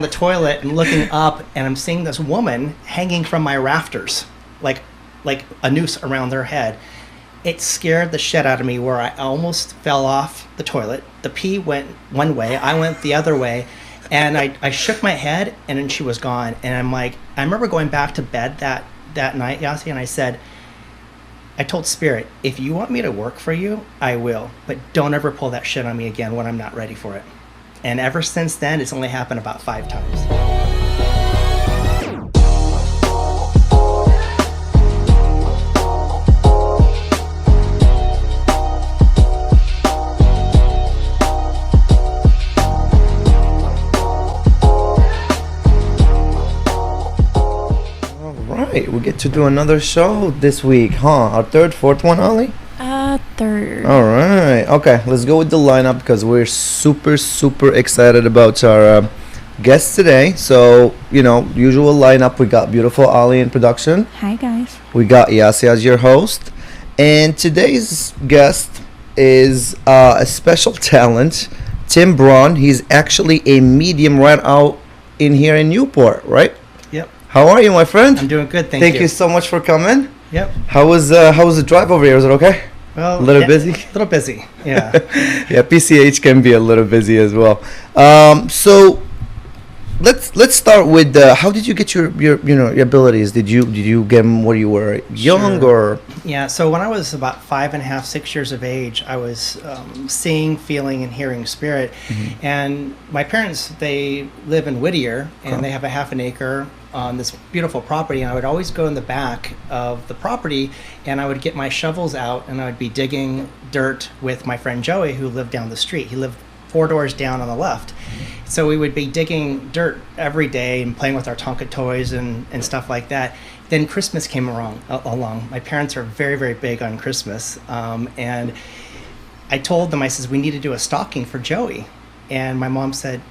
the toilet and looking up, and I'm seeing this woman hanging from my rafters, like a noose around their head. It scared the shit out of me, where I almost fell off the toilet. The pee went one way, I went the other way, and I shook my head, and then she was gone. And I'm like, I remember going back to bed that night, Yasi, and I told Spirit, if you want me to work for you, I will, but don't ever pull that shit on me again when I'm not ready for it. And ever since then, it's only happened about 5 times. All right, we get to do another show this week, huh? Our third, fourth one, Ollie? Third. All right. Okay, let's go with the lineup because we're super excited about our guests today. So, usual lineup. We got beautiful Ollie in production. Hi, guys. We got Yasi as your host. And today's guest is a special talent, Tim Braun. He's actually a medium right out in here in Newport, right? Yep. How are you, my friend? I'm doing good, thank you. Thank you so much for coming. Yep. How was the drive over here? Was it okay? Well, a little busy? A little busy, yeah. Yeah, PCH can be a little busy as well. So let's start with how did you get your abilities? Did you get them when you were young? Sure. Or? Yeah, so when I was about 5.5, 6 years of age, I was seeing, feeling, and hearing spirit. Mm-hmm. And my parents, they live in Whittier, and they have a half an acre on this beautiful property. And I would always go in the back of the property, and I would get my shovels out, and I would be digging dirt with my friend Joey, who lived down the street. He lived 4 doors down on the left. So we would be digging dirt every day and playing with our Tonka toys and stuff like that. Then Christmas came along. My parents are very, very big on Christmas. And I told them, I says, we need to do a stocking for Joey. And my mom said,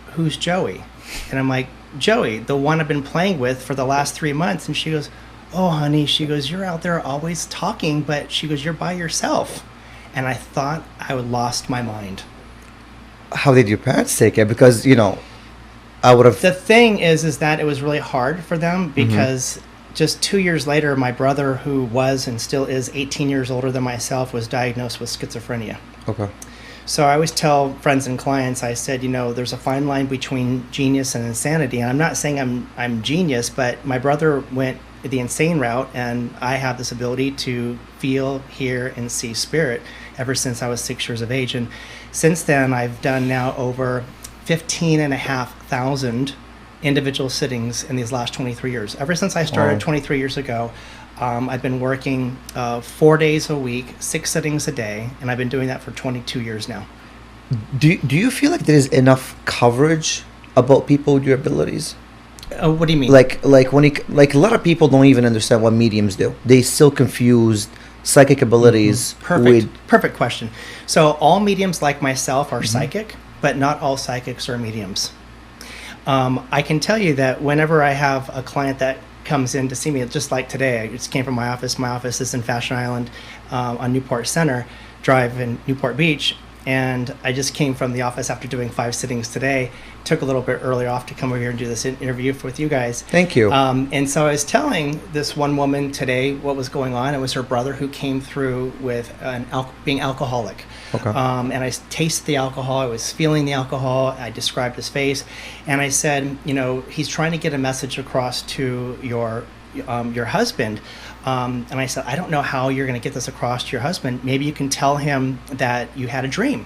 who's Joey? And I'm like, Joey, the one I've been playing with for the last 3 months. And she goes, oh, honey, she goes, you're out there always talking, but she goes, you're by yourself. And I thought I would lost my mind. How did your parents take it? Because, I would have... The thing is that it was really hard for them because just 2 years later, my brother, who was and still is 18 years older than myself, was diagnosed with schizophrenia. Okay. So I always tell friends and clients, I said, there's a fine line between genius and insanity. And I'm not saying I'm genius, but my brother went the insane route, and I have this ability to feel, hear, and see spirit ever since I was 6 years of age. And since then, I've done now over 15,500 individual sittings in these last 23 years. Ever since I started 23 years ago, I've been working 4 days a week, 6 sittings a day, and I've been doing that for 22 years now. Do you feel like there's enough coverage about people with your abilities? What do you mean? Like a lot of people don't even understand what mediums do. They still confuse psychic abilities with... Perfect question. So all mediums like myself are psychic, but not all psychics are mediums. I can tell you that whenever I have a client that comes in to see me, just like today, I just came from my office. My office is in Fashion Island on Newport Center Drive in Newport Beach. And I just came from the office after doing 5 sittings today. Took a little bit earlier off to come over here and do this interview with you guys. Thank you. And so I was telling this one woman today what was going on. It was her brother who came through with being alcoholic. Okay. And I tasted the alcohol. I was feeling the alcohol. I described his face. And I said, he's trying to get a message across to your husband. And I said, I don't know how you're going to get this across to your husband. Maybe you can tell him that you had a dream,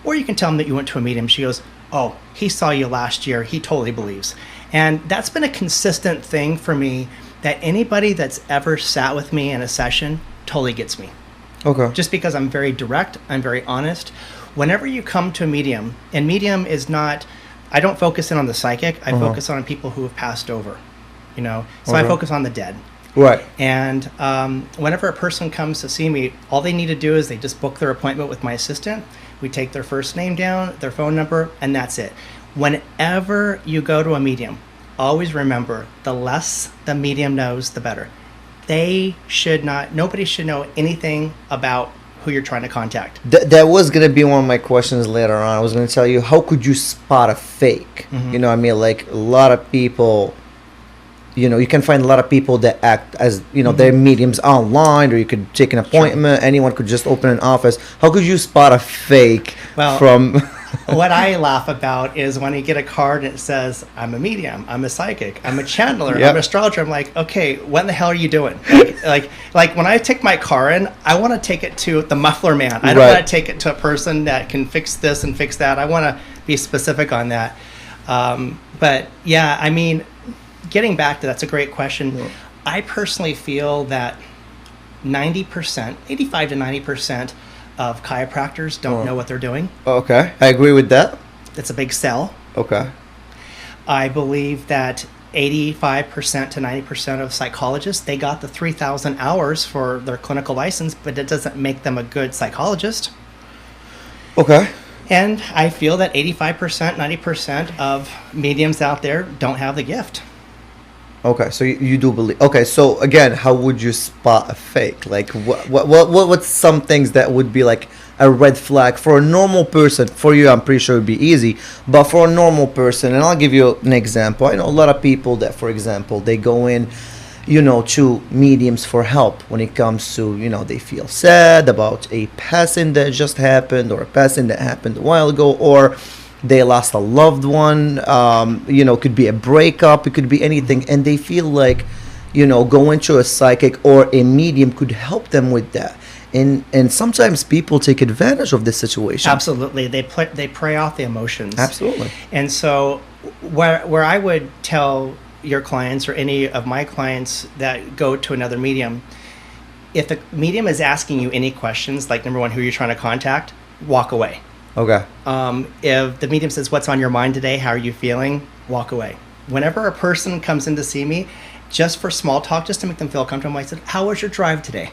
or you can tell him that you went to a medium. She goes, oh, he saw you last year. He totally believes. And that's been a consistent thing for me, that anybody that's ever sat with me in a session totally gets me. Okay. Just because I'm very direct, I'm very honest. Whenever you come to a medium, and medium is not, I don't focus in on the psychic. I focus on people who have passed over, So I focus on the dead. Right. And whenever a person comes to see me, all they need to do is they just book their appointment with my assistant. We take their first name down, their phone number, and that's it. Whenever you go to a medium, always remember, the less the medium knows, the better. Nobody should know anything about who you're trying to contact. That was going to be one of my questions later on. I was going to tell you, how could you spot a fake? You know what I mean? Like a lot of people, you can find a lot of people that act as, they're mediums online, or you could take an appointment. Sure. Anyone could just open an office. How could you spot a fake from... What I laugh about is when you get a card and it says, I'm a medium, I'm a psychic, I'm a channeler, I'm an astrologer. I'm like, okay, what in the hell are you doing? Like when I take my car in, I want to take it to the muffler man. I don't want to take it to a person that can fix this and fix that. I want to be specific on that. But yeah, I mean, getting back to that's a great question. Yeah. I personally feel that 90%, 85 to 90% of chiropractors don't know what they're doing. Okay, I agree with that. It's a big sell. Okay. I believe that 85% to 90% of psychologists, they got the 3,000 hours for their clinical license, but it doesn't make them a good psychologist. Okay. And I feel that 85%, 90% of mediums out there don't have the gift. Okay, so you do believe. Okay, so again, how would you spot a fake? Like, what's some things that would be like a red flag for a normal person? For you, I'm pretty sure it'd be easy, but for a normal person, and I'll give you an example. I know a lot of people that, for example, they go in, to mediums for help when it comes to, they feel sad about a passing that just happened, or a passing that happened a while ago, or they lost a loved one, could be a breakup, it could be anything, and they feel like, going to a psychic or a medium could help them with that. And sometimes people take advantage of this situation. Absolutely. They prey off the emotions. Absolutely. And so where I would tell your clients or any of my clients that go to another medium, if the medium is asking you any questions, like number one, who you're trying to contact, walk away. Okay. If the medium says, what's on your mind today? How are you feeling? Walk away. Whenever a person comes in to see me, just for small talk, just to make them feel comfortable, I said, how was your drive today?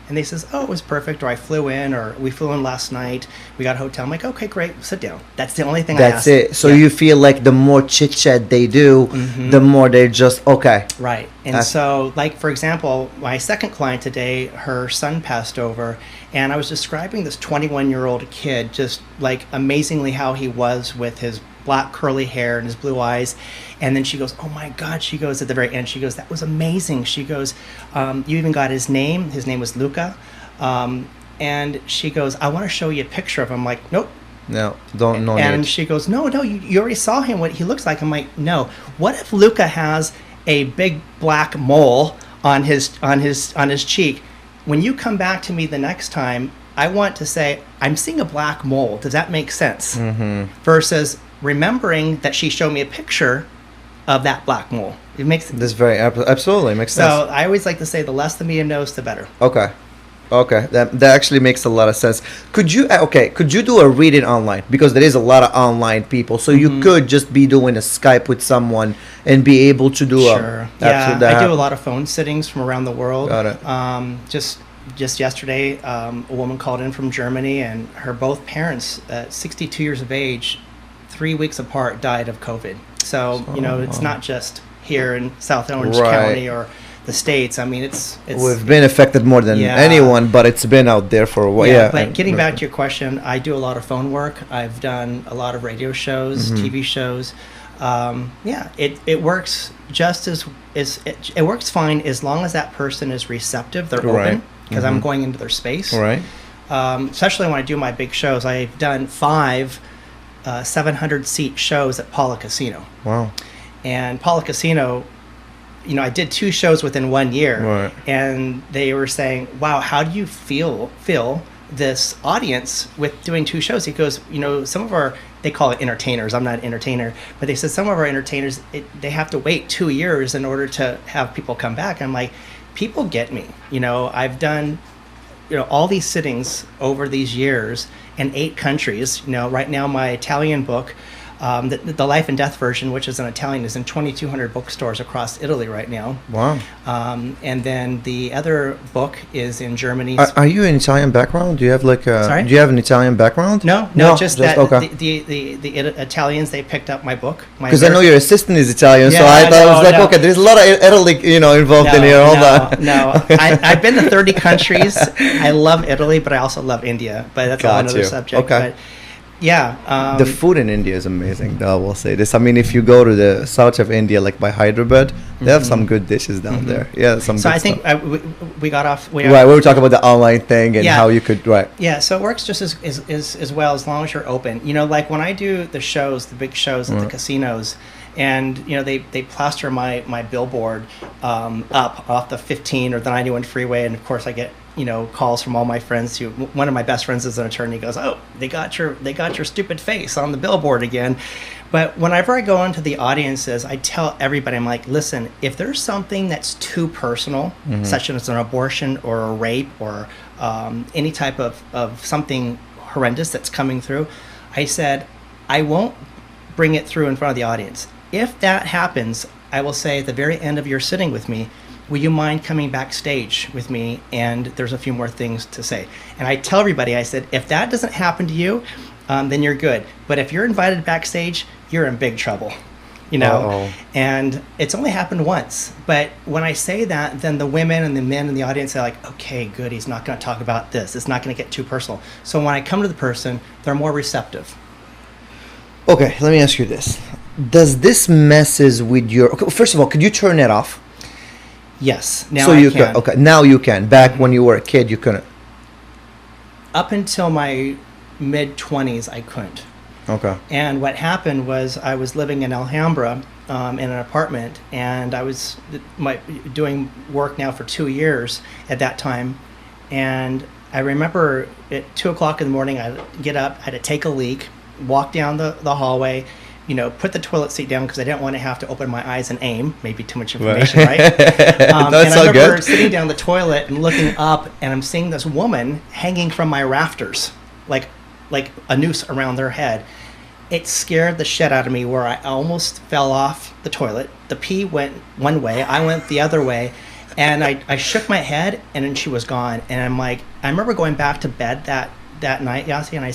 And they says, oh, it was perfect, or I flew in, or we flew in last night, we got a hotel. I'm like, okay, great, sit down. That's the only thing I ask. That's it. So you feel like the more chit-chat they do, the more they're just, okay. Right. And so, like, for example, my second client today, her son passed over, and I was describing this 21-year-old kid, just, like, amazingly how he was with his black curly hair and his blue eyes. And then she goes, oh my God, she goes at the very end, she goes, that was amazing. She goes, you even got his name was Luca. And she goes, I want to show you a picture of him. I'm like, nope. No, don't know. And she goes, no, you already saw him, what he looks like. I'm like, no. What if Luca has a big black mole on his cheek? When you come back to me the next time, I want to say, I'm seeing a black mole. Does that make sense? Versus remembering that she showed me a picture of that black mole. It makes this very absolutely makes sense. So I always like to say, the less the medium knows, the better. Okay, that actually makes a lot of sense. Could you do a reading online, because there is a lot of online people, so you could just be doing a Skype with someone and be able to do sure. I do a lot of phone sittings from around the world. Got it. Just yesterday, a woman called in from Germany, and her both parents, at 62 years of age, 3 weeks apart, died of COVID. So, it's not just here in South Orange County or the States. I mean, it's we've been affected more than anyone, but it's been out there for a while. Yeah, but getting back to your question, I do a lot of phone work. I've done a lot of radio shows, TV shows. It works just as it works fine as long as that person is receptive. They're open, because I'm going into their space. Right. Especially when I do my big shows. I've done 5 700-seat shows at Paula Casino. Wow. And Paula Casino, I did 2 shows within 1 year. Right. And they were saying, wow, how do you feel this audience with doing 2 shows? He goes, some of our, they call it entertainers. I'm not an entertainer. But they said some of our entertainers, they have to wait 2 years in order to have people come back. I'm like, people get me. I've done all these sittings over these years in 8 countries. Right now my Italian book, The Life and Death version, which is in Italian, is in 2,200 bookstores across Italy right now. Wow. And then the other book is in Germany. Are you an Italian background? Do you have like a? Sorry? Do you have an Italian background? No, just that okay. the Italians, they picked up my book. Because I know your assistant is Italian, so I thought I was like, okay, there's a lot of Italy, involved in here. Hold on. No, I've been to 30 countries. I love Italy, but I also love India. But that's another subject. Okay. But yeah. The food in India is amazing, though, I will say this. I mean, if you go to the south of India, like by Hyderabad, they have some good dishes down there. Yeah, some so good I think we got off. We were talking about the online thing and how you could, right. Yeah, so it works just as well as long as you're open. Like when I do the shows, the big shows at the casinos, and they plaster my billboard up off the 15 or the 91 freeway, and of course I get calls from all my friends. One of my best friends is an attorney. Goes, oh, they got your stupid face on the billboard again. But whenever I go into the audiences, I tell everybody, I'm like, listen, if there's something that's too personal, such as an abortion or a rape or any type of something horrendous that's coming through, I said, I won't bring it through in front of the audience. If that happens, I will say at the very end of your sitting with me, will you mind coming backstage with me? And there's a few more things to say. And I tell everybody, I said, if that doesn't happen to you, then you're good. But if you're invited backstage, you're in big trouble, And it's only happened once. But when I say that, then the women and the men in the audience are like, okay, good, he's not going to talk about this. It's not going to get too personal. So when I come to the person, they're more receptive. Okay, let me ask you this. Does this messes with your... Okay, first of all, could you turn it off? Yes. Now so I you can. Okay, now you can. Back when you were a kid, you couldn't. Up until my mid-20s, I couldn't. Okay. And what happened was I was living in Alhambra in an apartment, and I was doing work now for 2 years at that time. And I remember at 2 o'clock in the morning, I'd get up, I had to take a leak, walk down the hallway, put the toilet seat down because I didn't want to have to open my eyes and aim. Maybe too much information, right? And I remember sitting down the toilet and looking up, and I'm seeing this woman hanging from my rafters, like a noose around their head. It scared the shit out of me where I almost fell off the toilet. The pee went one way, I went the other way, and I shook my head, and then she was gone. And I'm like, I remember going back to bed that night, Yasi, and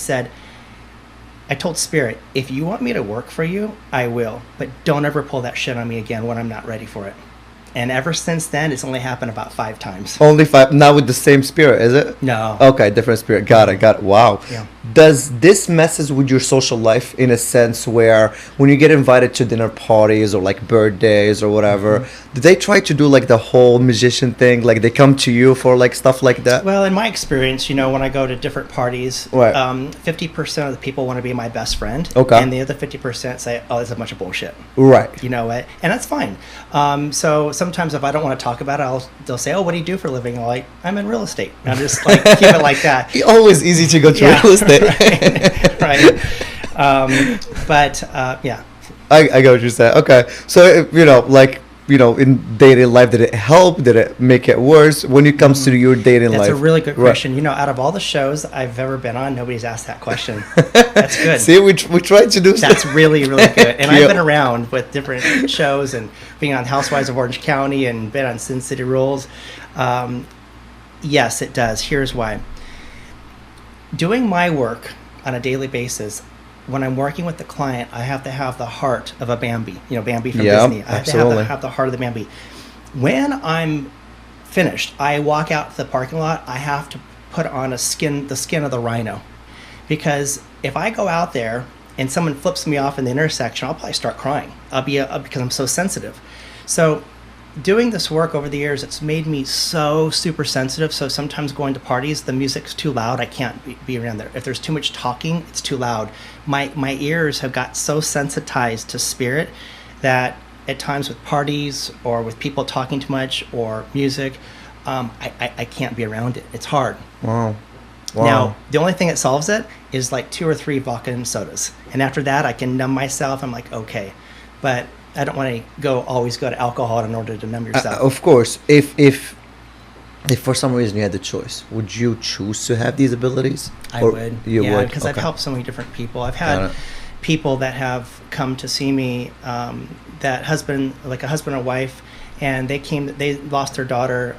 I told Spirit, if you want me to work for you, I will. But don't ever pull that shit on me again when I'm not ready for it. And ever since then, it's only happened about 5 times. Only 5? Not with the same spirit, is it? No. Okay, different spirit. Got it. Wow. Yeah. Does this messes with your social life in a sense where when you get invited to dinner parties or like birthdays or whatever, do they try to do like the whole magician thing? Like they come to you for like stuff like that? Well, in my experience, when I go to different parties, right. 50% of the people want to be my best friend. Okay. And the other 50% say, oh, it's a bunch of bullshit. Right. You know what? And that's fine. So sometimes if I don't want to talk about it, they'll say, oh, what do you do for a living? I'm like, I'm in real estate. And I'm just like, keep it like that. Always easy to go to real estate. Right. Yeah. I get what you're saying. Okay. So, in dating life, did it help? Did it make it worse when it comes to your dating life? That's a really good question. Out of all the shows I've ever been on, nobody's asked that question. That's good. See, we tried to do That's really, really good. And I've been around with different shows and being on Housewives of Orange County and been on Sin City Rules. Yes, it does. Here's why. Doing my work on a daily basis, when I'm working with the client, I have to have the heart of a Bambi. Bambi from Disney. I have to have the heart of the Bambi. When I'm finished, I walk out to the parking lot. I have to put on the skin of the rhino, because if I go out there and someone flips me off in the intersection, I'll probably start crying. Because I'm so sensitive. So doing this work over the years, it's made me so super sensitive. So sometimes going to parties, the music's too loud. I can't be around there. If there's too much talking, it's too loud. My ears have got so sensitized to spirit that at times with parties or with people talking too much or music, I can't be around it. It's hard. Wow. Now, the only thing that solves it is like 2 or 3 vodka and sodas. And after that, I can numb myself. I'm like, okay. But I don't want to always go to alcohol in order to numb yourself. Of course. If for some reason you had the choice, would you choose to have these abilities? I would. You would? Because I've helped so many different people. I've had, people that have come to see me, that husband, like a husband and wife, and they lost their daughter,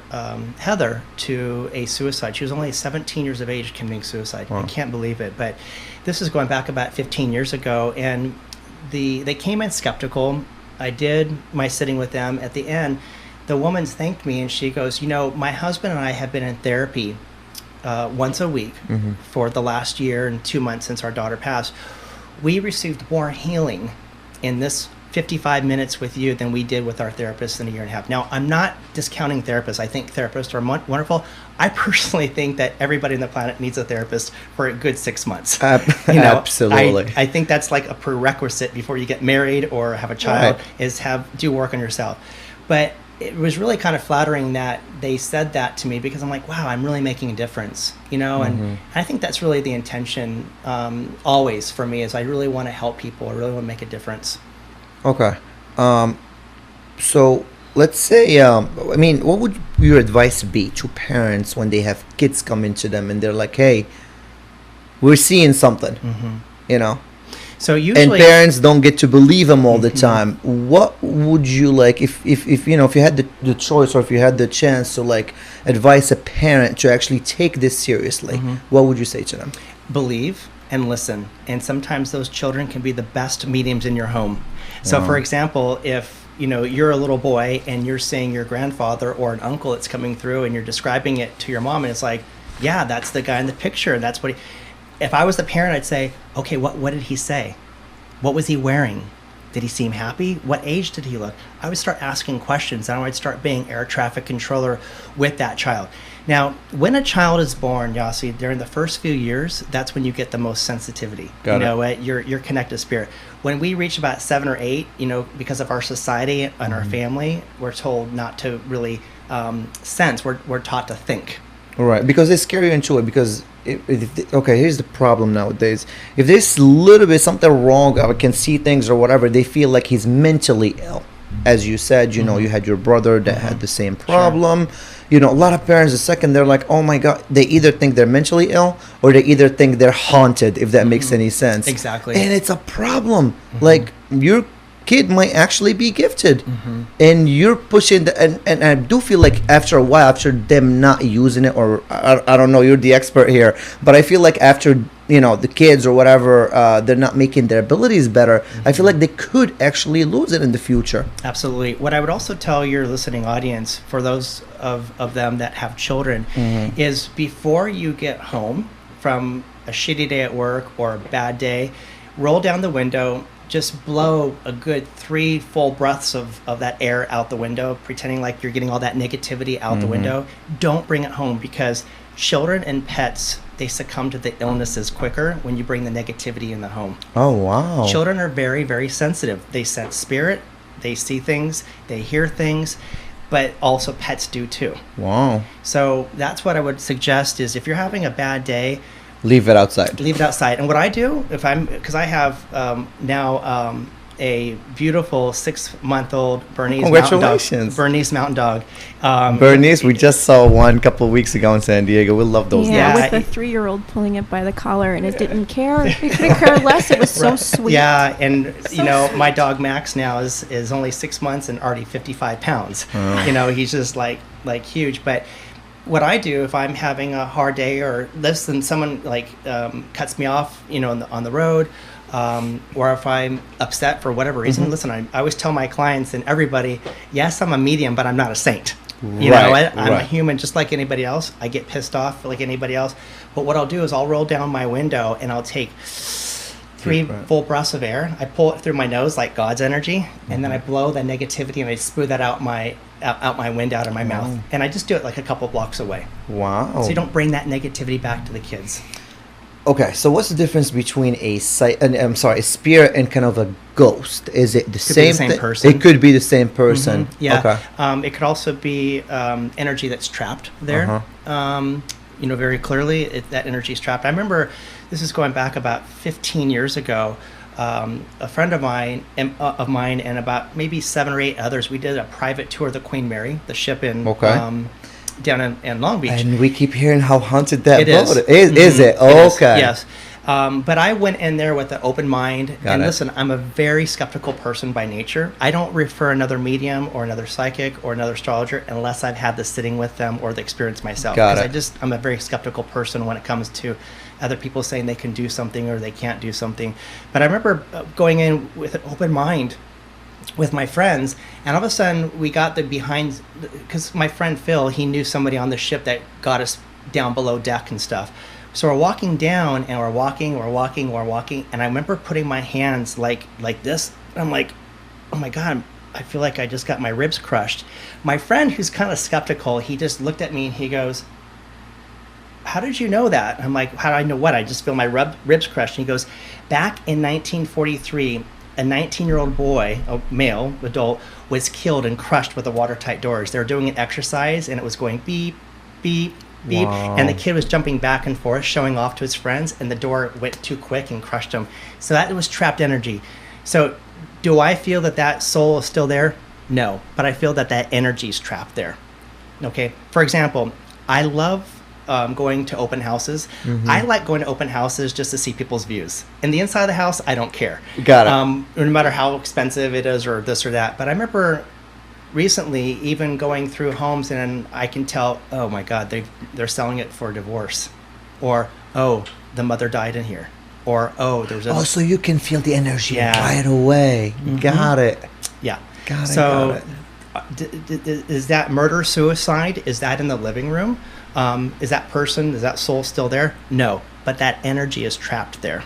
Heather, to a suicide. She was only 17 years of age committing suicide. Wow. I can't believe it, but this is going back about 15 years ago, and they came in skeptical. I did my sitting with them. At the end, the woman thanked me, and she goes, my husband and I have been in therapy once a week for the last year and 2 months since our daughter passed. We received more healing in this 55 minutes with you than we did with our therapist in a year and a half. Now, I'm not discounting therapists. I think therapists are wonderful. I personally think that everybody on the planet needs a therapist for a good 6 months. Absolutely. I think that's like a prerequisite before you get married or have a child, is do work on yourself. But it was really kind of flattering that they said that to me, because I'm like, wow, I'm really making a difference, and I think that's really the intention always for me, is I really want to help people. I really want to make a difference. Okay. So let's say, what would your advice be to parents when they have kids come into them and they're like, hey, we're seeing something, So usually, and parents don't get to believe them all the time. What would you like, if you had the choice, or if you had the chance to like advise a parent to actually take this seriously, what would you say to them? Believe and listen. And sometimes those children can be the best mediums in your home. So for example, if you're a little boy and you're seeing your grandfather or an uncle that's coming through, and you're describing it to your mom, and it's like, yeah, that's the guy in the picture, and that's what if I was the parent, I'd say, okay, what did he say? What was he wearing? Did he seem happy? What age did he look? I would start asking questions, and I would start being air traffic controller with that child. Now, when a child is born, Yossi, during the first few years, that's when you get the most sensitivity. Your connected spirit. When we reach about 7 or 8, because of our society and our family, we're told not to really sense. We're taught to think. Right, because they scare you into it. Because here's the problem nowadays. If there's a little bit something wrong, or can see things or whatever, they feel like he's mentally ill. As you said, you had your brother that had the same problem. Sure. A lot of parents, the second they're like, oh my God, they either think they're mentally ill, or they either think they're haunted, if that makes any sense. Exactly. And it's a problem. Like, your kid might actually be gifted, and you're pushing and I do feel like after a while, after them not using it, or I don't know, you're the expert here, but I feel like after the kids or whatever, they're not making their abilities better, I feel like they could actually lose it in the future. Absolutely. What I would also tell your listening audience, for those of them that have children, is before you get home from a shitty day at work or a bad day, roll down the window, just blow a good 3 full breaths of that air out the window, pretending like you're getting all that negativity out the window. Don't bring it home, because children and pets, they succumb to the illnesses quicker when you bring the negativity in the home. Oh, wow. Children are very, very sensitive. They sense spirit, they see things, they hear things, but also pets do too. Wow. So that's what I would suggest, is if you're having a bad day, leave it outside. Leave it outside. And what I do, because I have now a beautiful 6-month-old Bernese Congratulations. Mountain Dog. Bernese, we just saw one a couple of weeks ago in San Diego. We love those. Yeah, with a 3-year-old pulling it by the collar, and it didn't care. It couldn't care less. It was so sweet. Yeah, and my dog Max now is only 6 months and already 55 pounds. Oh. He's just like huge. But what I do if I'm having a hard day, or listen, someone cuts me off, on the road, or if I'm upset for whatever reason, listen, I always tell my clients and everybody, yes, I'm a medium, but I'm not a saint. I'm a human just like anybody else. I get pissed off like anybody else. But what I'll do is I'll roll down my window and I'll take 3 full breaths of air. I pull it through my nose like God's energy, and then I blow the negativity and I spew that out my wind out of my mouth. And I just do it like a couple blocks away. Wow. So you don't bring that negativity back to the kids. Okay, so what's the difference between a spirit and kind of a ghost? Is it the same person? It could be the same person. Yeah. Okay. It could also be energy that's trapped there. Very clearly, that energy is trapped. I remember, this is going back about 15 years ago. A friend of mine and about maybe 7 or 8 others, we did a private tour of the Queen Mary, the ship in down in Long Beach. And we keep hearing how haunted that boat is. Is it? Okay. Yes. But I went in there with an open mind. Got it. Listen, I'm a very skeptical person by nature. I don't refer another medium or another psychic or another astrologer unless I've had the sitting with them or the experience myself. Got it. Because I'm a very skeptical person when it comes to other people saying they can do something or they can't do something. But I remember going in with an open mind with my friends, and all of a sudden we got the behind, because my friend Phil, he knew somebody on the ship that got us down below deck and stuff. So we're walking down, and we're walking, and I remember putting my hands like this. And I'm like, oh my God, I feel like I just got my ribs crushed. My friend, who's kind of skeptical, he just looked at me and he goes, how did you know that? I'm like, how do I know what? I just feel my ribs crushed. And he goes, back in 1943, a 19-year-old boy, a male adult, was killed and crushed with the watertight doors. They were doing an exercise, and it was going beep, beep, beep. Wow. And the kid was jumping back and forth, showing off to his friends, and the door went too quick and crushed him. So that was trapped energy. So do I feel that soul is still there? No. But I feel that energy is trapped there. Okay? For example, I love going to open houses. I like going to open houses just to see people's views. In the inside of the house, I don't care. Got it. No matter how expensive it is or this or that. But I remember recently even going through homes and I can tell, oh my God, they're selling it for divorce. Or, oh, the mother died in here. Or, oh, there's a... Oh, so you can feel the energy Yeah. right away. Got it. Yeah. Got it. So got it. is that murder, suicide? Is that in the living room? Is that soul still there? No, but that energy is trapped there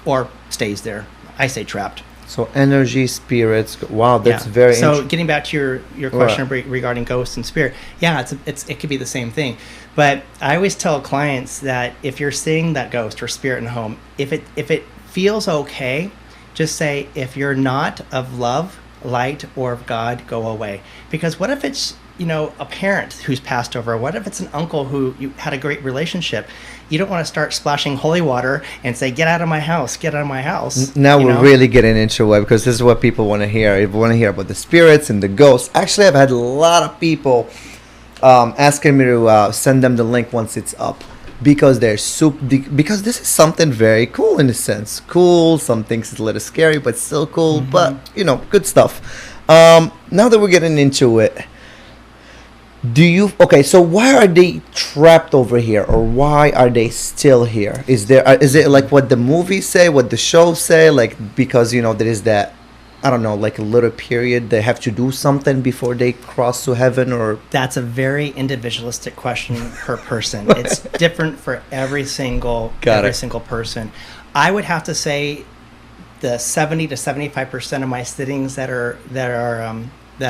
or stays there. I say trapped. So energy, spirits. Wow, that's Yeah. very So interesting. getting back to your question regarding ghosts and spirit, yeah, it could be the same thing. But I always tell clients that if you're seeing that ghost or spirit in a home, if it feels okay, just say, if you're not of love, light, or of God, go away. Because what if it's a parent who's passed over? What if it's an uncle who you had a great relationship? You don't want to start splashing holy water and say, get out of my house, get out of my house. Now we're really getting into it, because this is what people want to hear. They want to hear about the spirits and the ghosts. Actually, I've had a lot of people asking me to send them the link once it's up, because because this is something very cool in a sense. Cool, some things is a little scary, but still cool. But good stuff. Now that we're getting into it, so why are they trapped over here, or why are they still here? Is it like what the movies say, what the shows say, like, because there is that, I don't know, like a little period they have to do something before they cross to heaven? Or that's a very individualistic question per person. It's different for every single person. I would have to say the 70 to 75% of my sittings that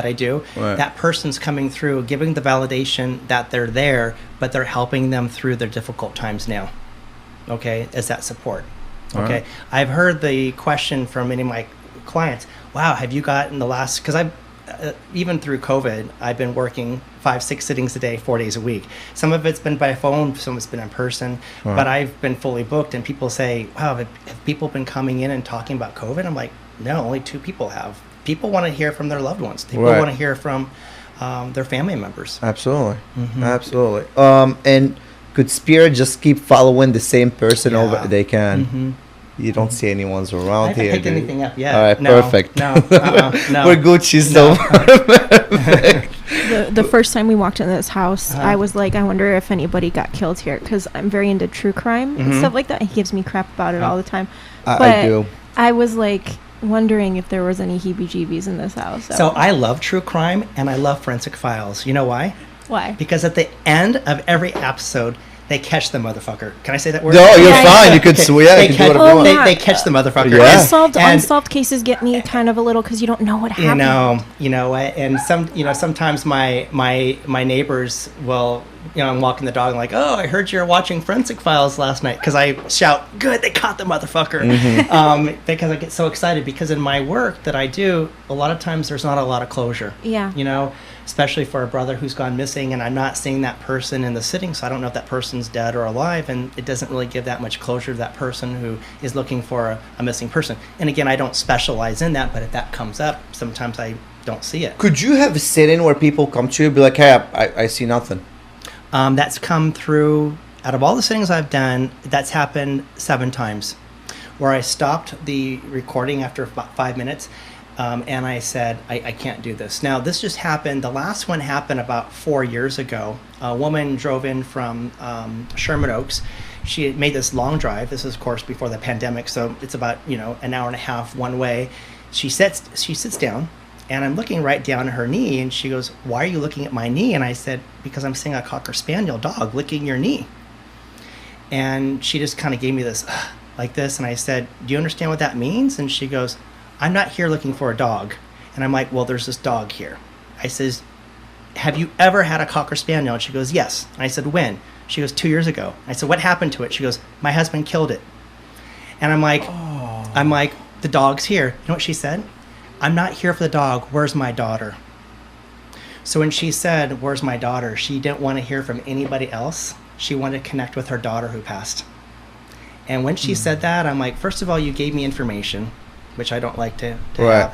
I do, right, that person's coming through, giving the validation that they're there, but they're helping them through their difficult times now. Okay, as that support. Okay, right. I've heard the question from many of my clients, wow, have you gotten the last, because I've even through COVID, I've been working 5-6 sittings a day, 4 days a week. Some of it's been by phone, some of it's been in person, right, but I've been fully booked, and people say, wow, have people been coming in and talking about COVID? I'm like, no, only 2 people have. People want to hear from their loved ones. People want to hear from their family members. Absolutely. Absolutely. And could spirit just keep following the same person over? They can. You don't see anyone's around here. I haven't picked anything up yet. All right, no, perfect. No, no. We're Gucci, so perfect. The first time we walked into this house, I was like, I wonder if anybody got killed here, because I'm very into true crime and stuff like that. He gives me crap about it all the time. I do. I was like wondering if there was any heebie-jeebies in this house. So I love true crime and I love forensic files. You know why? Why? Because at the end of every episode, they catch the motherfucker. Can I say that word? No, you're fine. You could swear. You can do whatever you want. They catch the motherfucker. Yeah. Unsolved cases get me kind of a little, because you don't know what happened. You know, and sometimes my neighbors will, I'm walking the dog and like, oh, I heard you were watching Forensic Files last night, because I shout, good, they caught the motherfucker, because I get so excited, because in my work that I do, a lot of times there's not a lot of closure. Yeah. Especially for a brother who's gone missing, and I'm not seeing that person in the sitting, so I don't know if that person's dead or alive, and it doesn't really give that much closure to that person who is looking for a missing person. And again, I don't specialize in that, but if that comes up, sometimes I don't see it. Could you have a sit-in where people come to you and be like, hey, I see nothing? That's come through out of all the sittings I've done, that's happened 7 times, where I stopped the recording after about 5 minutes, and I said, I can't do this. Now, this just happened. The last one happened about 4 years ago. A woman drove in from Sherman Oaks. She had made this long drive. This is, of course, before the pandemic, so it's about an hour and a half one way. She sits down, and I'm looking right down at her knee, and she goes, "Why are you looking at my knee?" And I said, "Because I'm seeing a Cocker Spaniel dog licking your knee." And she just kind of gave me this like this, and I said, "Do you understand what that means?" And she goes, "I'm not here looking for a dog." And I'm like, "Well, there's this dog here." I says, "Have you ever had a Cocker Spaniel?" And she goes, "Yes." And I said, "When?" She goes, 2 years ago. I said, "What happened to it?" She goes, "My husband killed it." And I'm like, "The dog's here." You know what she said? "I'm not here for the dog. Where's my daughter?" So when she said, "Where's my daughter?" she didn't want to hear from anybody else. She wanted to connect with her daughter who passed. And when she said that, I'm like, first of all, you gave me information, which I don't like to have.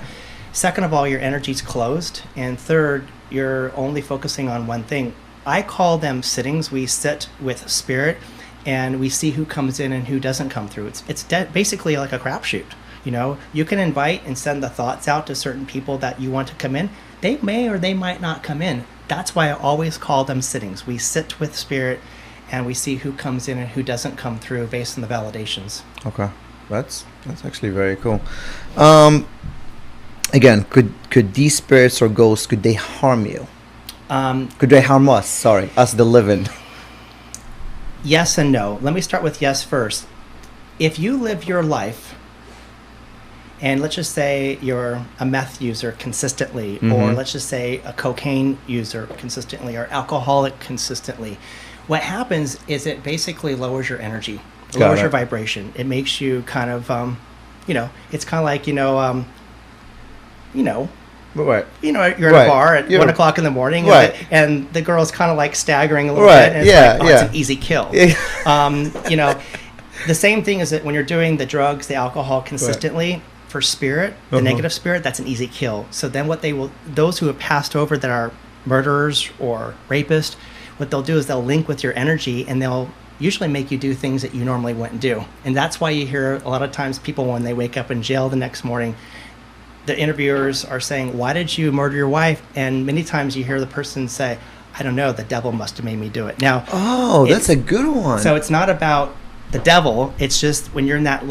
Second of all, your energy's closed. And third, you're only focusing on one thing. I call them sittings. We sit with spirit, and we see who comes in and who doesn't come through. It's basically like a crapshoot. You can invite and send the thoughts out to certain people that you want to come in. They may or they might not come in. That's why I always call them sittings. We sit with spirit, and we see who comes in and who doesn't come through based on the validations. Okay, that's actually very cool. Again, could these spirits or ghosts, could they harm you? Could they harm us? Sorry, us the living. Yes and no. Let me start with yes first. If you live your life, and let's just say you're a meth user consistently, or let's just say a cocaine user consistently, or alcoholic consistently, what happens is it basically lowers your energy, lowers your vibration. It makes you kind of, it's kind of like, Right. You're at a bar at 1 o'clock in the morning, and the girl's kind of like staggering a little bit, and it's an easy kill. The same thing is that when you're doing the drugs, the alcohol consistently, for spirit, the negative spirit, that's an easy kill. So then those who have passed over that are murderers or rapists, what they'll do is they'll link with your energy, and they'll usually make you do things that you normally wouldn't do. And that's why you hear a lot of times people, when they wake up in jail the next morning, the interviewers are saying, "Why did you murder your wife?" And many times you hear the person say, "I don't know, the devil must have made me do it." Now, that's a good one. So it's not about the devil, it's just when you're in that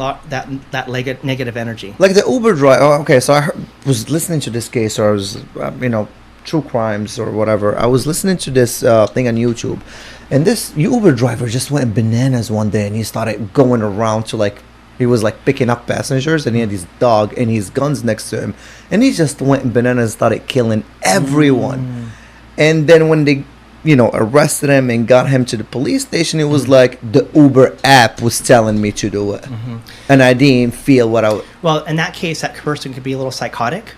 negative energy. Like the Uber driver. Okay, so I was listening to this case, or I was, true crimes or whatever. I was listening to this thing on YouTube, and this Uber driver just went bananas one day, and he started going around to he was picking up passengers, and he had his dog and his guns next to him, and he just went bananas and started killing everyone. And then when they arrested him and got him to the police station, it was like the Uber app was telling me to do it, and I didn't feel what I would. Well, in that case, that person could be a little psychotic,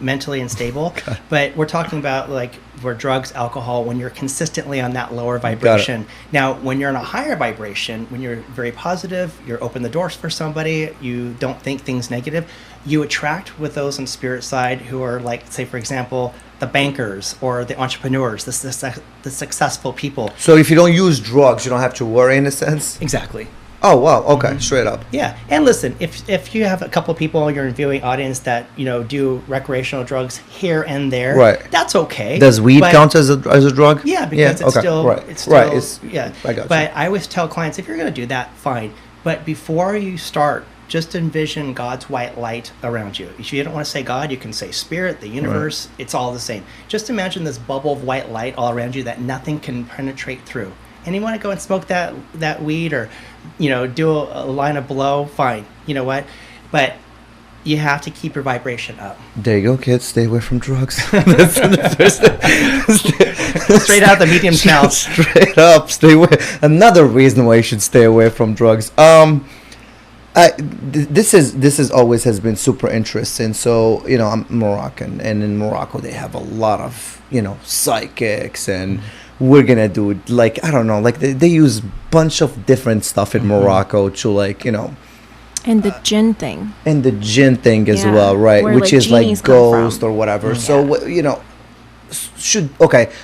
mentally unstable. But we're talking about for drugs, alcohol, when you're consistently on that lower vibration. Now, when you're in a higher vibration, when you're very positive, you're open the doors for somebody, you don't think things negative, you attract with those on spirit side who are say, for example, the bankers or the entrepreneurs, the successful people. So if you don't use drugs, you don't have to worry in a sense? Exactly. Oh, wow. Okay. Straight up. Yeah. And listen, if you have a couple of people in your viewing audience that, do recreational drugs here and there, that's okay. Does weed count as a drug? Yeah, because it's still, I got But I always tell clients, if you're going to do that, fine. But before you start, just envision God's white light around you. If you don't want to say God, you can say spirit, the universe, it's all the same. Just imagine this bubble of white light all around you that nothing can penetrate through. And you want to go and smoke that weed or, do a line of blow, fine. You know what? But you have to keep your vibration up. There you go, kids. Stay away from drugs. Straight out of the medium's mouth. Straight up, stay away. Another reason why you should stay away from drugs. This is always has been super interesting. So I'm Moroccan, and in Morocco they have a lot of psychics, and we're gonna do I don't know, they use bunch of different stuff in Morocco to and the jinn thing. And the jinn thing as well, right? Where, which is ghost or whatever. So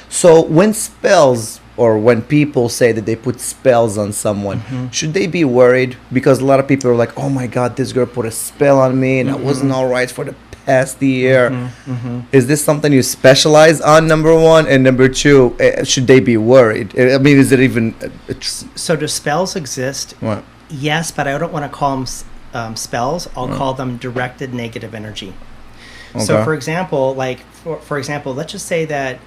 so when spells or when people say that they put spells on someone, Mm-hmm. should they be worried? Because a lot of people are like, oh my God, this girl put a spell on me and I wasn't all right for the past year. Is this something you specialize on, number one? And number two, should they be worried? I mean, is it even... So do spells exist? What? Yes, but I don't want to call them spells. I'll call them directed negative energy. So, Okay. for example, for example, let's just say that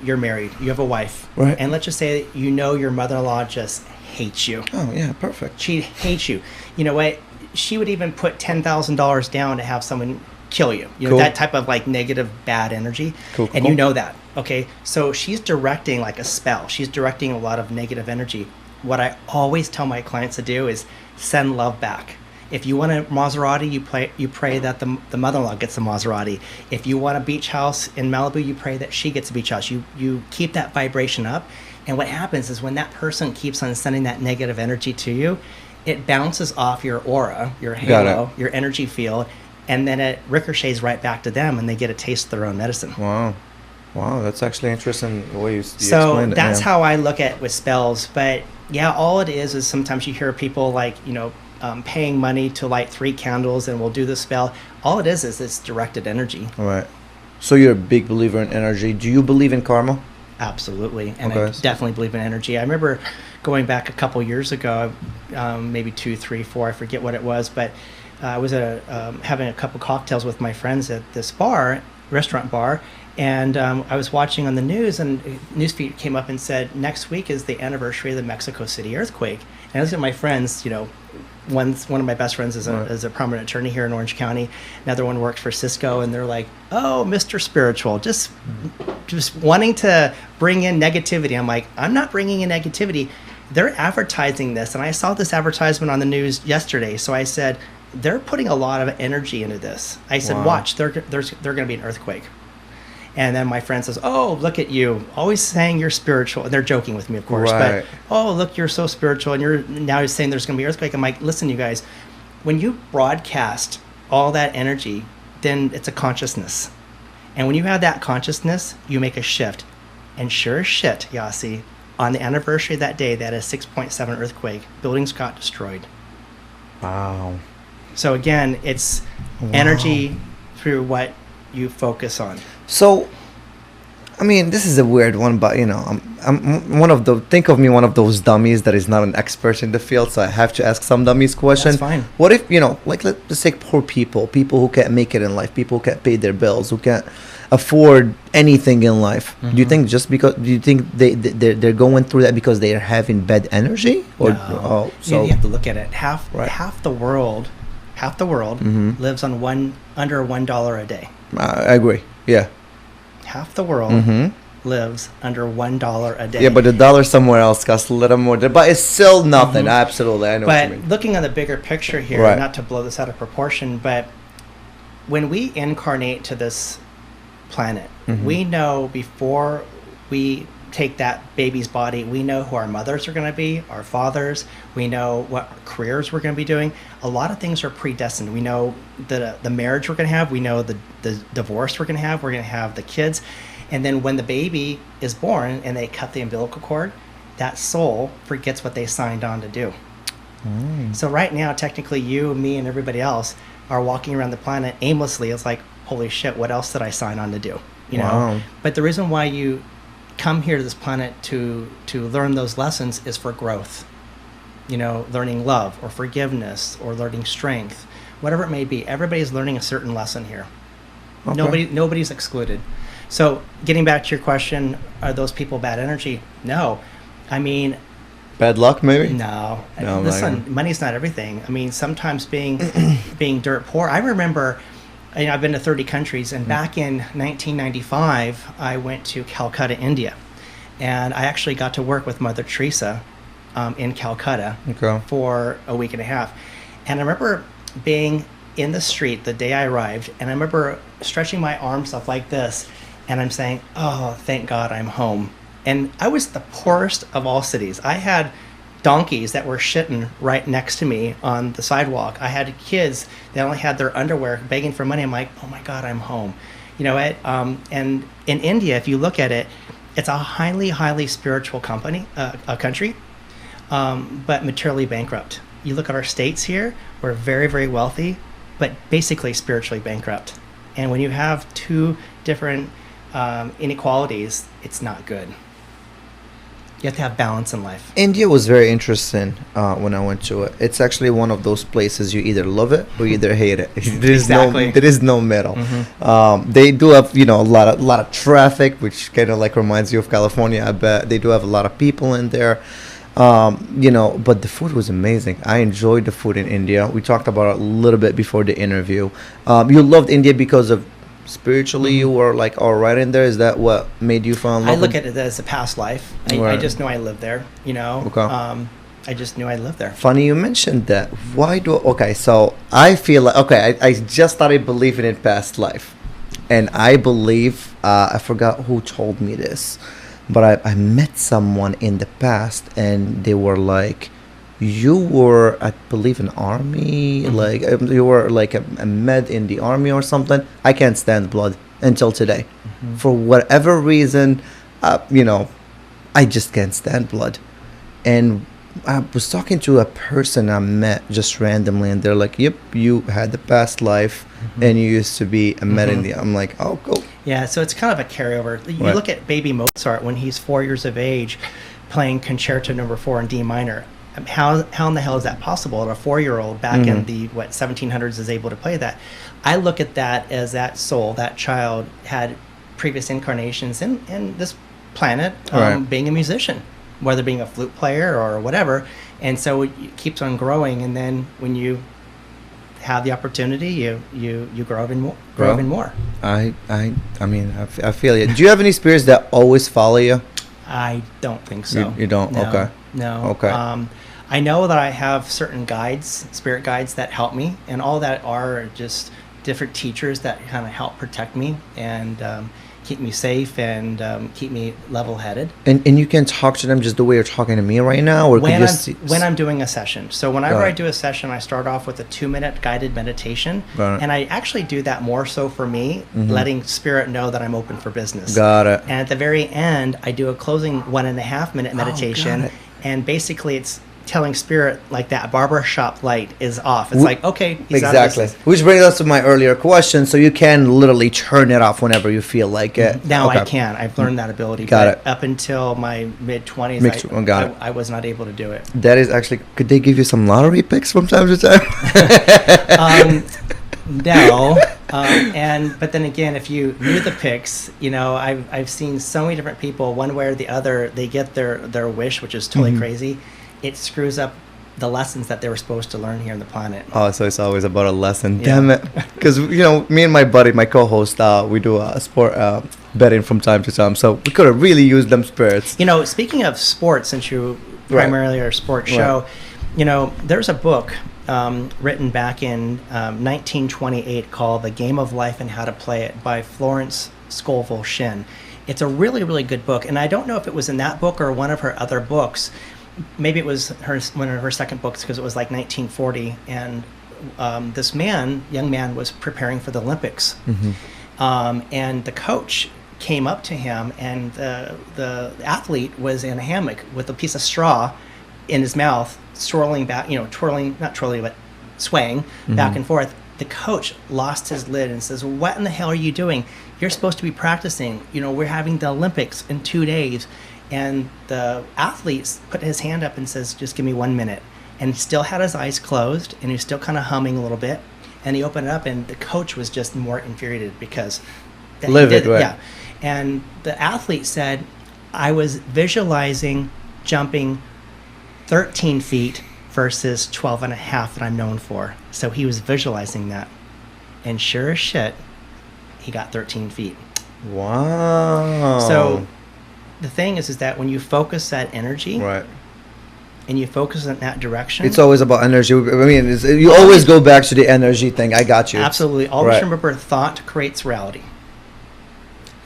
you're married, you have a wife, Right. and let's just say that your mother-in-law just hates you. Oh, yeah, perfect. She hates you. You know what? She would even put $10,000 down to have someone kill you. You know, Cool. that type of like negative, bad energy. Cool, And cool. you know that. Okay. So she's directing like a spell. She's directing a lot of negative energy. What I always tell my clients to do is send love back. If you want a Maserati, you pray that the mother-in-law gets a Maserati. If you want a beach house in Malibu, you pray that she gets a beach house. You keep that vibration up. And what happens is when that person keeps on sending that negative energy to you, it bounces off your aura, your halo, your energy field, and then it ricochets right back to them and they get a taste of their own medicine. Wow. Wow, that's actually interesting the way you So explained it. that's yeah. how I look at with spells. But yeah, all it is sometimes you hear people like, paying money to light 3 candles and we'll do the spell. All it is it's directed energy. All right. So you're a big believer in energy. Do you believe in karma? Absolutely. And I Okay. definitely believe in energy. I remember going back a couple years ago, maybe 2, 3, 4, I forget what it was, but I was having a couple cocktails with my friends at this restaurant bar, and I was watching on the news, and a newsfeed came up and said, next week is the anniversary of the Mexico City earthquake. And I was with my friends, one of my best friends is a prominent attorney here in Orange County. Another one works for Cisco, and they're like, "Oh, Mr. Spiritual, just wanting to bring in negativity." I'm like, "I'm not bringing in negativity. They're advertising this, and I saw this advertisement on the news yesterday." So I said, "They're putting a lot of energy into this." I said, Wow. "Watch, there's going to be an earthquake." And then my friend says, "Oh, look at you, always saying you're spiritual." And they're joking with me, of course. Right. But, "Oh, look, you're so spiritual, and you're now saying there's going to be an earthquake." I'm like, "Listen, you guys, when you broadcast all that energy, then it's a consciousness. And when you have that consciousness, you make a shift. And sure as shit, Yasi, on the anniversary of that day, that is 6.7 earthquake, buildings got destroyed." Wow. So again, it's energy through what you focus on. So, I mean, this is a weird one, but I'm one of one of those dummies that is not an expert in the field, so I have to ask some dummies question. That's fine. What if let's say poor people who can't make it in life, people who can't pay their bills, who can't afford anything in life? Do you think they're going through that because they are having bad energy, or No. You have to look at it. Half the world lives on under $1 a day. I agree. Yeah. Half the world lives under $1 a day. Yeah, but the dollar somewhere else costs a little more. But it's still nothing. Absolutely, I know what you mean. But looking at the bigger picture here, Right. not to blow this out of proportion, but when we incarnate to this planet, we know before we take that baby's body, we know who our mothers are going to be, our fathers. We know what careers we're going to be doing. A lot of things are predestined. We know the marriage we're going to have. We know the divorce we're going to have. We're going to have the kids. And then when the baby is born and they cut the umbilical cord, that soul forgets what they signed on to do. So right now, technically, you, me, and everybody else are walking around the planet aimlessly. It's like, holy shit, what else did I sign on to do? You know? But the reason why you come here to this planet to learn those lessons is for growth. Learning love or forgiveness or learning strength, whatever it may be. Everybody's learning a certain lesson here. Okay. Nobody's excluded. So getting back to your question, are those people bad energy? No. I mean, Bad luck, maybe? no. No, Listen, like- money's not everything. I mean, sometimes being dirt poor. I remember, I've been to 30 countries, and back in 1995, I went to Calcutta, India, and I actually got to work with Mother Teresa in Calcutta Okay. for a week and a half. And I remember being in the street the day I arrived, and I remember stretching my arms up like this, and I'm saying, "Oh, thank God I'm home." And I was the poorest of all cities. I had donkeys that were shitting right next to me on the sidewalk. I had kids that only had their underwear begging for money. I'm like, "Oh my God, I'm home." You know what? And in India, if you look at it, It's a highly spiritual country, but materially bankrupt. You look at our states here, we're very wealthy, but basically spiritually bankrupt. And when you have two different inequalities, it's not good. You have to have balance in life. India was very interesting when I went to it. It's actually one of those places you either love it or you either hate it. There is no middle. Mm-hmm. They do have, a lot of traffic, which kind of like reminds you of California. I bet they do have a lot of people in there. But the food was amazing. I enjoyed the food in India. We talked about it a little bit before the interview. You loved India because of spiritually you were like all right in there. Is that what made you fall in love? I look at it as a past life. I just know I lived there, Okay. I just knew I lived there. Funny you mentioned that. So I feel like, I just started believing in past life. And I believe, I forgot who told me this, but I met someone in the past and they were like, you were, I believe, an army, mm-hmm. like you were like a med in the army or something. I can't stand blood until today. Mm-hmm. For whatever reason, I just can't stand blood. And I was talking to a person I met just randomly, and they're like, yep, you had the past life, mm-hmm. and you used to be a med in the... I'm like, oh, cool. Yeah, so it's kind of a carryover. You look at baby Mozart when he's 4 years of age playing Concerto No. 4 in D minor. How in the hell is that possible? A 4-year-old back mm-hmm. in the 1700s is able to play that. I look at that as that soul, that child had previous incarnations in this planet, being a musician, whether being a flute player or whatever, and so it keeps on growing. And then when you have the opportunity, you grow even more. I mean, I feel you. Do you have any spirits that always follow you? I don't think so. You don't? No, okay. No. Okay. I know that I have certain guides, spirit guides that help me, and all that are just different teachers that kind of help protect me and keep me safe and keep me level-headed. And you can talk to them just the way you're talking to me right now? Or when I'm doing a session. So whenever I do a session, I start off with a 2-minute guided meditation. And I actually do that more so for me, mm-hmm. letting spirit know that I'm open for business. Got it. And at the very end, I do a closing 1.5-minute meditation. And basically it's telling spirit like that barbershop light is off. It's like, okay, he's out of business. Which brings us to my earlier question. So you can literally turn it off whenever you feel like it. Now I can. I've learned that ability. Got it. Up until my mid-20s, I was not able to do it. That is actually, could they give you some lottery picks from time to time? No. But then again, if you knew the picks, I've seen so many different people, one way or the other, they get their wish, which is totally mm-hmm. crazy. It screws up the lessons that they were supposed to learn here on the planet. Oh, so it's always about a lesson. Yeah. Damn it. Because, me and my buddy, my co-host, we do sport betting from time to time. So we could have really used them spirits. Speaking of sports, since you primarily are a sports show, there's a book written back in 1928 called The Game of Life and How to Play It by Florence Scovel Shinn. It's a really, really good book. And I don't know if it was in that book or one of her other books. Maybe it was one of her second books because it was like 1940, and this young man was preparing for the Olympics, mm-hmm. And the coach came up to him, and the athlete was in a hammock with a piece of straw in his mouth, swaying mm-hmm. back and forth. The coach lost his lid and says, "What in the hell are you doing? You're supposed to be practicing. We're having the Olympics in 2 days." And the athlete put his hand up and says, "Just give me 1 minute." And he still had his eyes closed, and he was still kind of humming a little bit. And he opened it up, and the coach was just more infuriated because... Yeah. And the athlete said, "I was visualizing jumping 13 feet versus 12 and a half that I'm known for." So he was visualizing that. And sure as shit, he got 13 feet. Wow. So... the thing is that when you focus that energy, and you focus in that direction, it's always about energy. I mean, you always go back to the energy thing. I got you. Absolutely. Always remember, thought creates reality.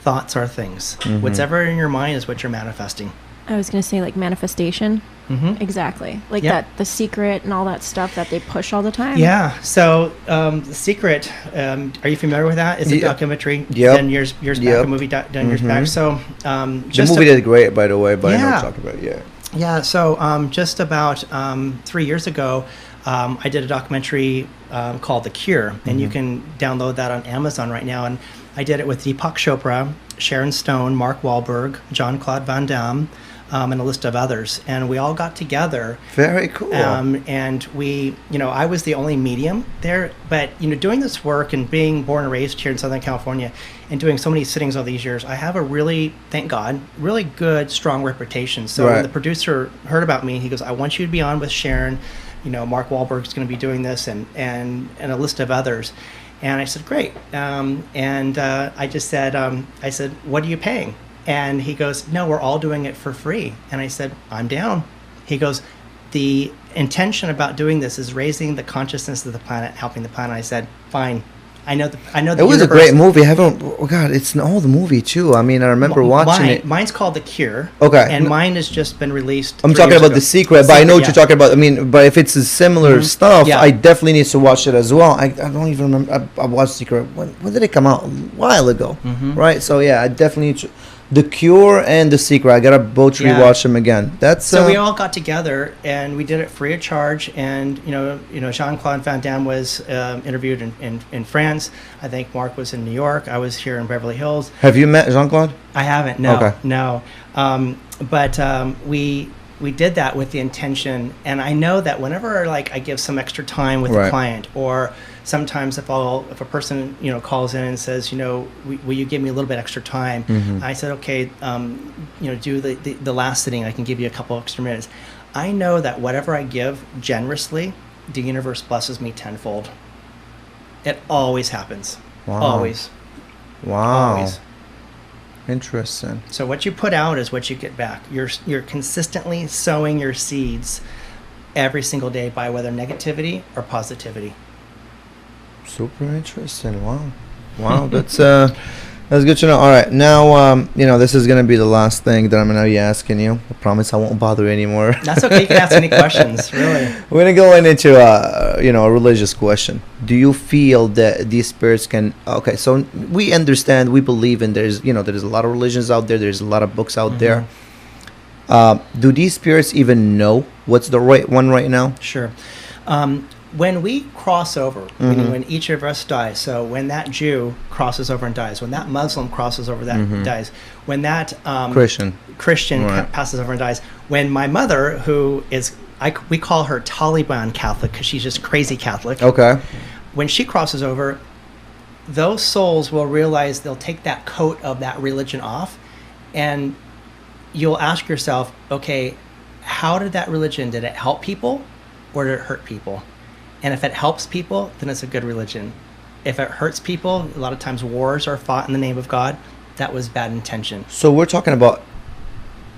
Thoughts are things. Mm-hmm. Whatever in your mind is what you're manifesting. I was going to say like manifestation. Mm-hmm. Exactly. Like Yeah. The Secret and all that stuff that they push all the time. Yeah. So, The Secret, are you familiar with that? It's a documentary done years back, a movie done years back. So, the movie did great, by the way, but I know what you're talking about, Yeah. So, just about 3 years ago, I did a documentary called The Cure, and you can download that on Amazon right now. And I did it with Deepak Chopra, Sharon Stone, Mark Wahlberg, Jean-Claude Van Damme, and a list of others. And we all got together. Very cool. And we, I was the only medium there, but, doing this work and being born and raised here in Southern California and doing so many sittings all these years, I have a really, thank God, really good, strong reputation. So when the producer heard about me, he goes, I want you to be on with Sharon. Mark Wahlberg's going to be doing this and a list of others. And I said, great. I just said, what are you paying? And he goes, no, we're all doing it for free. And I said, I'm down. He goes, the intention about doing this is raising the consciousness of the planet, helping the planet. I said, fine. I know. It was a great movie. It's an old movie too. I mean, I remember watching it. Mine's called The Cure. Okay. And mine has just been released. I'm talking about The Secret, but I know what you're talking about. I mean, but if it's a similar stuff, I definitely need to watch it as well. I don't even remember. I watched Secret. When did it come out? A while ago, right? So yeah, I definitely need to. The Cure and The Secret. I gotta both rewatch them again. So we all got together and we did it free of charge. And Jean-Claude Van Damme was interviewed in France. I think Mark was in New York. I was here in Beverly Hills. Have you met Jean-Claude? I haven't. No. Okay. No. But we did that with the intention. And I know that whenever I give some extra time with the client, or sometimes if a person calls in and says, will you give me a little bit extra time? I said, okay, do the last sitting. I can give you a couple extra minutes. I know that whatever I give generously, the universe blesses me tenfold. It always happens. Wow. Always. Wow. Always. Interesting. So what you put out is what you get back. You're consistently sowing your seeds every single day by whether negativity or positivity. Super interesting. Wow. That's good to know. All right, now this is gonna be the last thing that I'm gonna be asking you. I promise I won't bother you anymore. That's okay. You can ask any questions. Really. We're gonna go into a religious question. Do you feel that these spirits can? Okay, so we understand. We believe in there's a lot of religions out there. There's a lot of books out there. Do these spirits even know what's the right one right now? Sure. When we cross over, meaning when each of us dies, so when that Jew crosses over and dies, when that Muslim crosses over that dies, when that Christian passes over and dies, when my mother, who is, we call her Taliban Catholic because she's just crazy Catholic. Okay. When she crosses over, those souls will realize they'll take that coat of that religion off, and you'll ask yourself, okay, how did that religion, did it help people or did it hurt people? And if it helps people, then it's a good religion. If it hurts people, a lot of times wars are fought in the name of God. That was bad intention. So we're talking about,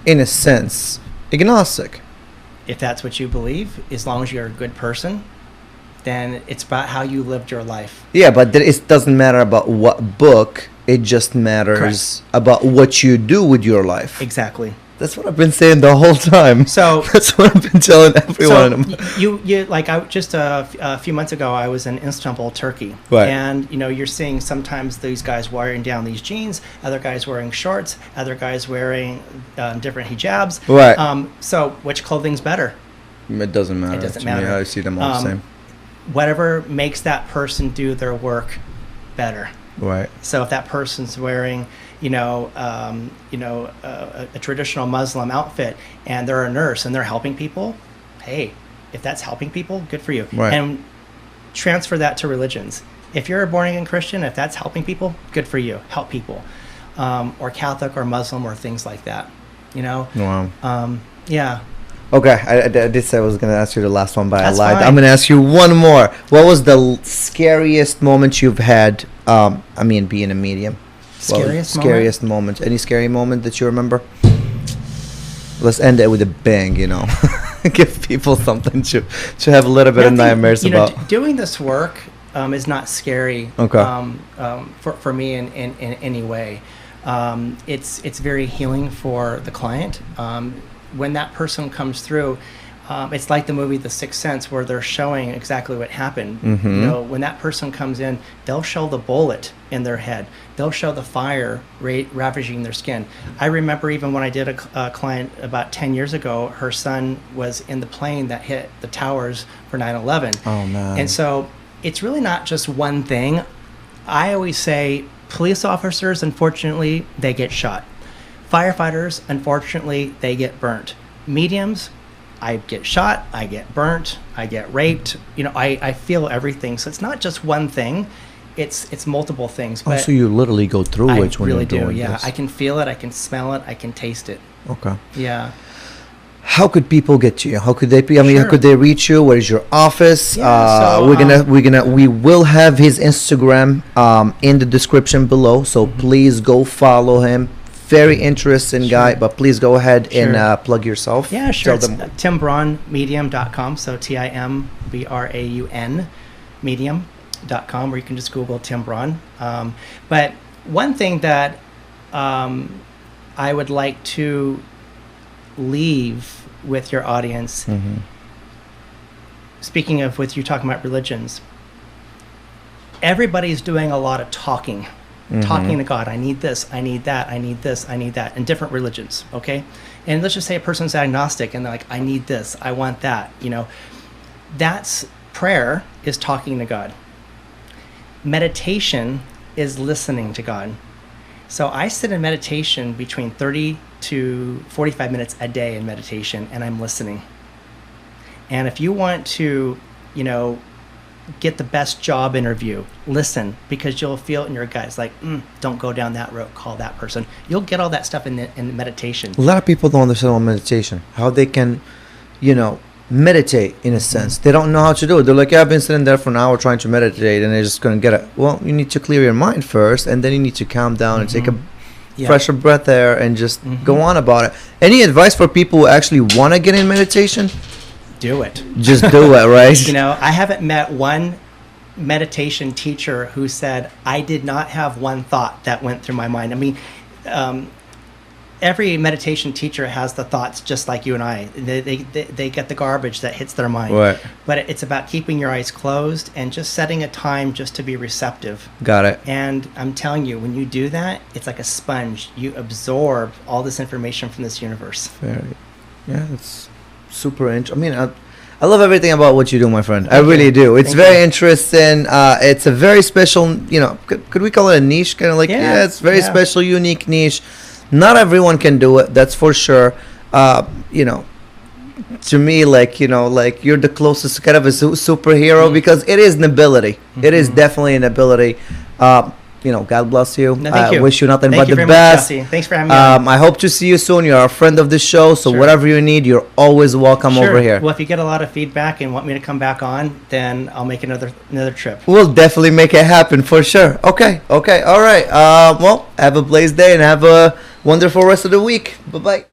in a sense, agnostic. If that's what you believe, as long as you're a good person, then it's about how you lived your life. Yeah, but it doesn't matter about what book. It just matters about what you do with your life. Exactly. That's what I've been saying the whole time. So that's what I've been telling everyone. So you like I just a few months ago I was in Istanbul, Turkey, and you're seeing sometimes these guys wearing down these jeans, other guys wearing shorts, other guys wearing different hijabs. Right. So which clothing's better? It doesn't matter. It doesn't matter. Me. I see them all the same. Whatever makes that person do their work better. Right. So if that person's wearing a traditional Muslim outfit and they're a nurse and they're helping people, hey, if that's helping people, good for you. Right. And transfer that to religions. If you're a born-again Christian, if that's helping people, good for you. Help people. Or Catholic or Muslim or things like that. Wow. Yeah. Okay, I did say I was going to ask you the last one, but That's I lied. fine. I'm going to ask you one more. What was the scariest moment you've had, being a medium? Scariest moment? Any scary moment that you remember? Let's end it with a bang, Give people something to have a little bit of nightmares about. Doing this work is not scary Okay. for me in any way. It's very healing for the client. When that person comes through, it's like the movie The Sixth Sense, where they're showing exactly what happened. Mm-hmm. You know, when that person comes in, they'll show the bullet in their head. They'll show the fire ravaging their skin. I remember even when I did a client about 10 years ago, her son was in the plane that hit the towers for 9/11. Oh, man. And so it's really not just one thing. I always say police officers, unfortunately, they get shot. Firefighters, unfortunately, they get burnt. Mediums, I get shot, I get burnt, I get raped. You know, I feel everything. So it's not just one thing. It's multiple things. Oh, But so you literally go through I when really you're do. doing Yeah, this. I can feel it. I can smell it. I can taste it. Okay. Yeah. How could people get to you? How could they? How Sure. could they reach you? Where is your office? Yeah, so, We will have his Instagram in the description below. So please go follow him. Very interesting guy. But please go ahead and plug yourself. Yeah, sure. Tell It's them. TimBraunMedium.com. So TimBraun Medium.com, or you can just Google Tim Braun. But one thing that I would like to leave with your audience, speaking of with you talking about religions, everybody's doing a lot of talking to God. I need this, I need that, I need this, I need that, in different religions, okay? And let's just say a person's agnostic and they're like, I need this, I want that, you know. That's prayer is talking to God. Meditation is listening to God. So I sit in meditation between 30 to 45 minutes a day in meditation, and I'm listening. And if you want to, you know, get the best job interview, listen, because you'll feel it in your gut. It's like, don't go down that road, call that person. You'll get all that stuff in meditation. A lot of people don't understand about meditation. How they can, you know, meditate in a sense. They don't know how to do it. They're like, yeah, I've been sitting there for an hour trying to meditate, and they're just going to get it. Well, you need to clear your mind first, and then you need to calm down and take a fresher breath there and just go on about it. Any advice for people who actually want to get in meditation? Do it. Just do it, right? You know, I haven't met one meditation teacher who said, I did not have one thought that went through my mind. I mean, every meditation teacher has the thoughts just like you and I. They get the garbage that hits their mind. Right. But it's about keeping your eyes closed and just setting a time just to be receptive. Got it. And I'm telling you, when you do that, it's like a sponge. You absorb all this information from this universe. Very. Yeah, it's super interesting. I mean, I love everything about what you do, my friend. I really do. It's very interesting. It's a very special, you know, could we call it a niche? Kind of like, it's very special, unique niche. Not everyone can do it, that's for sure. You know, to me, like, you know, like you're the closest kind of a superhero because it is an ability. It is definitely an ability. You know, God bless you. No, thank you. I wish you nothing Thank but you the very much, best. Jesse. Thanks for having me on. I hope to see you soon. You're a friend of the show, so whatever you need, you're always welcome over here. Well, if you get a lot of feedback and want me to come back on, then I'll make another trip. We'll definitely make it happen for sure. Okay, all right. Well, have a blessed day and have a wonderful rest of the week. Bye-bye.